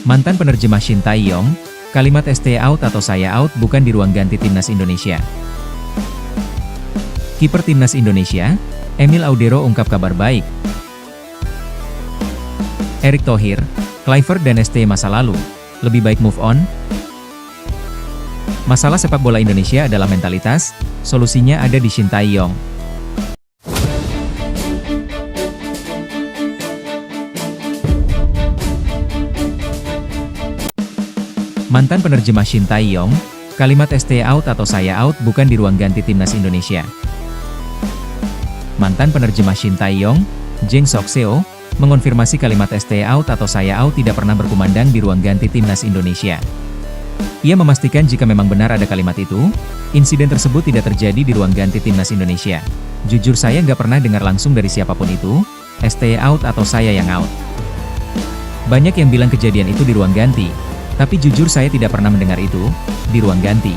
Mantan penerjemah Shin Tae-yong, kalimat "stay out" atau "saya out" bukan di ruang ganti timnas Indonesia. Kiper timnas Indonesia, Emil Audero ungkap kabar baik. Erick Thohir, Kluivert dan ST masa lalu, lebih baik move on? Masalah sepak bola Indonesia adalah mentalitas, solusinya ada di Shin Tae-yong. Mantan penerjemah Shin Tae-yong, kalimat "stay out" atau "saya out" bukan di ruang ganti timnas Indonesia. Mantan penerjemah Shin Tae-yong, Jang Sok-seo, mengonfirmasi kalimat "stay out" atau "saya out" tidak pernah berkumandang di ruang ganti timnas Indonesia. Ia memastikan jika memang benar ada kalimat itu, insiden tersebut tidak terjadi di ruang ganti timnas Indonesia. Jujur saya nggak pernah dengar langsung dari siapapun itu, "stay out" atau "saya yang out". Banyak yang bilang kejadian itu di ruang ganti, tapi jujur saya tidak pernah mendengar itu, di ruang ganti,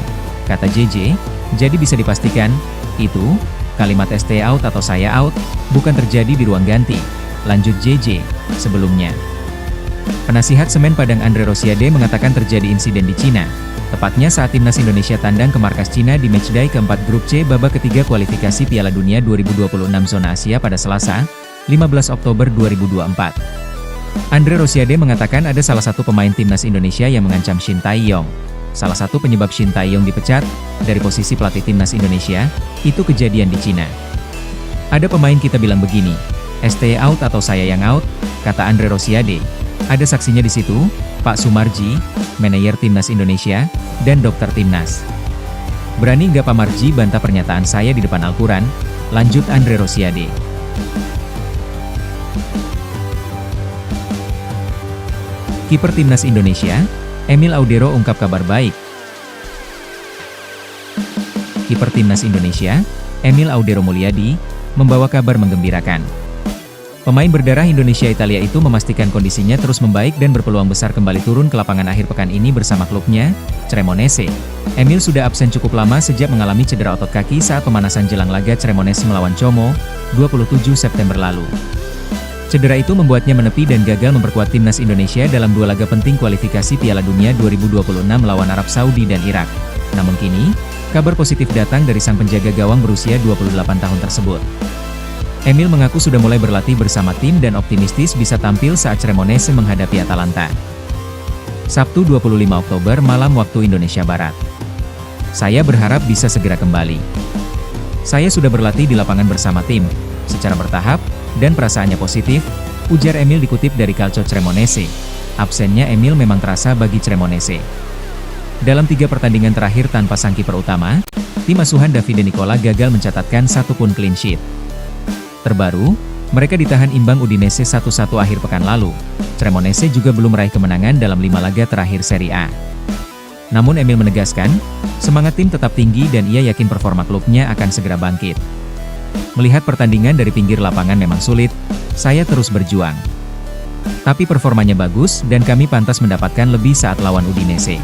kata JJ. Jadi bisa dipastikan, itu, kalimat "stay out" atau "saya out", bukan terjadi di ruang ganti, lanjut JJ, sebelumnya. Penasihat Semen Padang Andre Rosiade mengatakan terjadi insiden di Cina, tepatnya saat timnas Indonesia tandang ke markas Cina di matchday keempat grup C babak ketiga kualifikasi Piala Dunia 2026 zona Asia pada Selasa, 15 Oktober 2024. Andre Rosiade mengatakan ada salah satu pemain timnas Indonesia yang mengancam Shin Tae-yong. Salah satu penyebab Shin Tae-yong dipecat dari posisi pelatih timnas Indonesia, itu kejadian di Cina. Ada pemain kita bilang begini, "stay out" atau "saya yang out", kata Andre Rosiade. Ada saksinya di situ, Pak Sumarji, manajer timnas Indonesia, dan dokter timnas. Berani nggak Pak Marji bantah pernyataan saya di depan Al-Quran, lanjut Andre Rosiade. Kiper timnas Indonesia, Emil Audero ungkap kabar baik. Kiper timnas Indonesia, Emil Audero Mulyadi, membawa kabar menggembirakan. Pemain berdarah Indonesia-Italia itu memastikan kondisinya terus membaik dan berpeluang besar kembali turun ke lapangan akhir pekan ini bersama klubnya, Cremonese. Emil sudah absen cukup lama sejak mengalami cedera otot kaki saat pemanasan jelang laga Cremonese melawan Como, 27 September lalu. Cedera itu membuatnya menepi dan gagal memperkuat timnas Indonesia dalam dua laga penting kualifikasi Piala Dunia 2026 lawan Arab Saudi dan Irak. Namun kini, kabar positif datang dari sang penjaga gawang berusia 28 tahun tersebut. Emil mengaku sudah mulai berlatih bersama tim dan optimistis bisa tampil saat Cremonese menghadapi Atalanta. Sabtu 25 Oktober malam waktu Indonesia Barat. Saya berharap bisa segera kembali. Saya sudah berlatih di lapangan bersama tim, secara bertahap, dan perasaannya positif, ujar Emil dikutip dari Calcio Cremonese. Absennya Emil memang terasa bagi Cremonese. Dalam 3 pertandingan terakhir tanpa sang kiper utama, tim asuhan Davide Nicola gagal mencatatkan satu pun clean sheet. Terbaru, mereka ditahan imbang Udinese 1-1 akhir pekan lalu. Cremonese juga belum meraih kemenangan dalam 5 laga terakhir Serie A. Namun Emil menegaskan, semangat tim tetap tinggi dan ia yakin performa klubnya akan segera bangkit. Melihat pertandingan dari pinggir lapangan memang sulit, saya terus berjuang. Tapi performanya bagus dan kami pantas mendapatkan lebih saat lawan Udinese,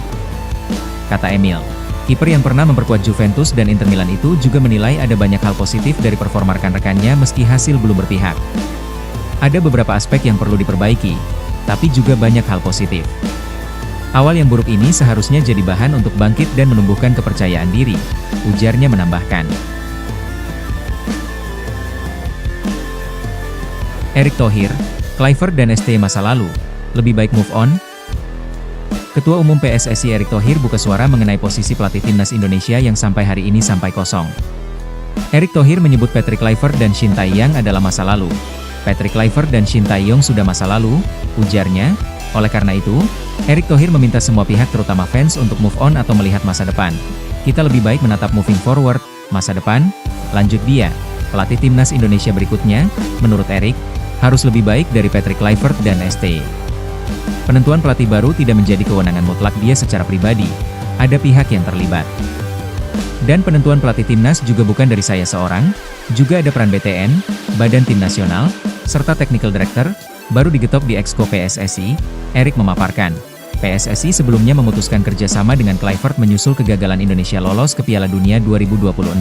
kata Emil. Kiper yang pernah memperkuat Juventus dan Inter Milan itu juga menilai ada banyak hal positif dari performa rekan-rekannya meski hasil belum berpihak. Ada beberapa aspek yang perlu diperbaiki, tapi juga banyak hal positif. Awal yang buruk ini seharusnya jadi bahan untuk bangkit dan menumbuhkan kepercayaan diri, ujarnya menambahkan. Erick Thohir, Kluivert dan ST masa lalu, lebih baik move on? Ketua Umum PSSI Erick Thohir buka suara mengenai posisi pelatih timnas Indonesia yang sampai hari ini sampai kosong. Erick Thohir menyebut Patrick Kluivert dan Shin Tae-yong adalah masa lalu. Patrick Kluivert dan Shin Tae-yong sudah masa lalu, ujarnya. Oleh karena itu, Erick Thohir meminta semua pihak terutama fans untuk move on atau melihat masa depan. Kita lebih baik menatap moving forward, masa depan, lanjut dia. Pelatih timnas Indonesia berikutnya, menurut Erick, harus lebih baik dari Patrick Kluivert dan ST. Penentuan pelatih baru tidak menjadi kewenangan mutlak dia secara pribadi, ada pihak yang terlibat. Dan penentuan pelatih timnas juga bukan dari saya seorang, juga ada peran BTN, Badan Tim Nasional, serta Technical Director, baru digetok di Exco PSSI, Erick memaparkan. PSSI sebelumnya memutuskan kerjasama dengan Kluivert menyusul kegagalan Indonesia lolos ke Piala Dunia 2026.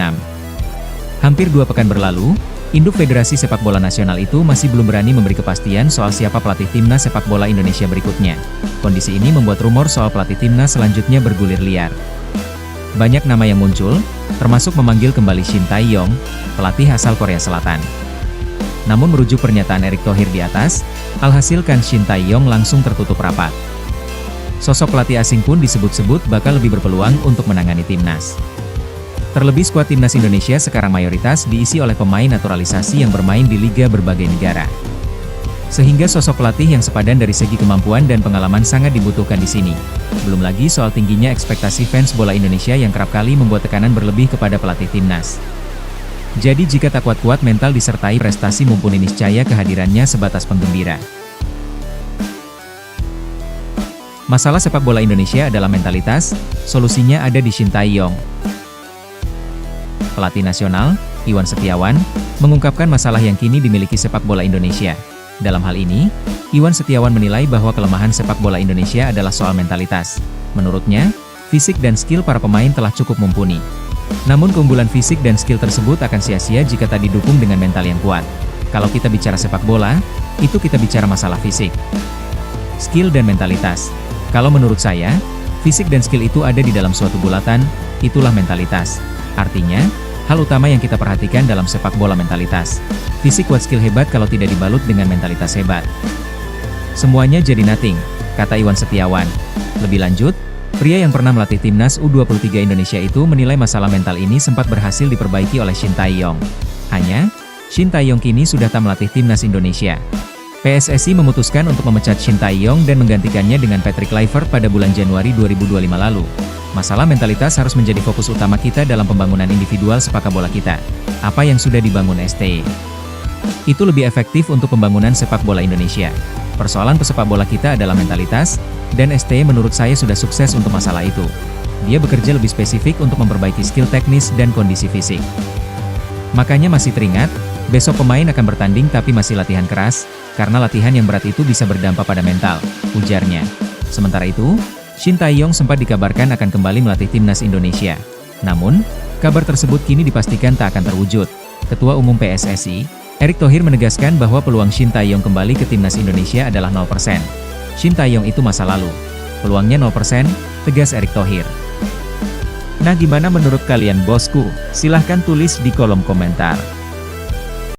Hampir 2 pekan berlalu, induk Federasi Sepak Bola Nasional itu masih belum berani memberi kepastian soal siapa pelatih timnas sepak bola Indonesia berikutnya. Kondisi ini membuat rumor soal pelatih timnas selanjutnya bergulir liar. Banyak nama yang muncul, termasuk memanggil kembali Shin Tae-yong, pelatih asal Korea Selatan. Namun merujuk pernyataan Erick Thohir di atas, alhasil kan Shin Tae-yong langsung tertutup rapat. Sosok pelatih asing pun disebut-sebut bakal lebih berpeluang untuk menangani timnas. Terlebih skuad timnas Indonesia sekarang mayoritas diisi oleh pemain naturalisasi yang bermain di liga berbagai negara. Sehingga sosok pelatih yang sepadan dari segi kemampuan dan pengalaman sangat dibutuhkan di sini. Belum lagi soal tingginya ekspektasi fans bola Indonesia yang kerap kali membuat tekanan berlebih kepada pelatih timnas. Jadi jika tak kuat-kuat mental disertai prestasi mumpuni niscaya kehadirannya sebatas penggembira. Masalah sepak bola Indonesia adalah mentalitas, solusinya ada di Shin Tae-yong. Pelatih nasional, Iwan Setiawan, mengungkapkan masalah yang kini dimiliki sepak bola Indonesia. Dalam hal ini, Iwan Setiawan menilai bahwa kelemahan sepak bola Indonesia adalah soal mentalitas. Menurutnya, fisik dan skill para pemain telah cukup mumpuni. Namun keunggulan fisik dan skill tersebut akan sia-sia jika tak didukung dengan mental yang kuat. Kalau kita bicara sepak bola, itu kita bicara masalah fisik, skill dan mentalitas. Kalau menurut saya, fisik dan skill itu ada di dalam suatu bulatan, itulah mentalitas. Artinya, hal utama yang kita perhatikan dalam sepak bola mentalitas. Fisik kuat, skill hebat kalau tidak dibalut dengan mentalitas hebat. Semuanya jadi nothing, kata Iwan Setiawan. Lebih lanjut, pria yang pernah melatih timnas U23 Indonesia itu menilai masalah mental ini sempat berhasil diperbaiki oleh Shin Tae-yong. Hanya, Shin Tae-yong kini sudah tak melatih timnas Indonesia. PSSI memutuskan untuk memecat Shin Tae-yong dan menggantikannya dengan Patrick Kluivert pada bulan Januari 2025 lalu. Masalah mentalitas harus menjadi fokus utama kita dalam pembangunan individual sepak bola kita. Apa yang sudah dibangun STY itu lebih efektif untuk pembangunan sepak bola Indonesia. Persoalan pesepak bola kita adalah mentalitas, dan STY menurut saya sudah sukses untuk masalah itu. Dia bekerja lebih spesifik untuk memperbaiki skill teknis dan kondisi fisik. Makanya masih teringat, besok pemain akan bertanding tapi masih latihan keras, karena latihan yang berat itu bisa berdampak pada mental, ujarnya. Sementara itu, Shin Tae-yong sempat dikabarkan akan kembali melatih timnas Indonesia. Namun, kabar tersebut kini dipastikan tak akan terwujud. Ketua Umum PSSI, Erick Thohir menegaskan bahwa peluang Shin Tae-yong kembali ke timnas Indonesia adalah 0%. Shin Tae-yong itu masa lalu. Peluangnya 0%, tegas Erick Thohir. Nah, gimana menurut kalian bosku? Silahkan tulis di kolom komentar.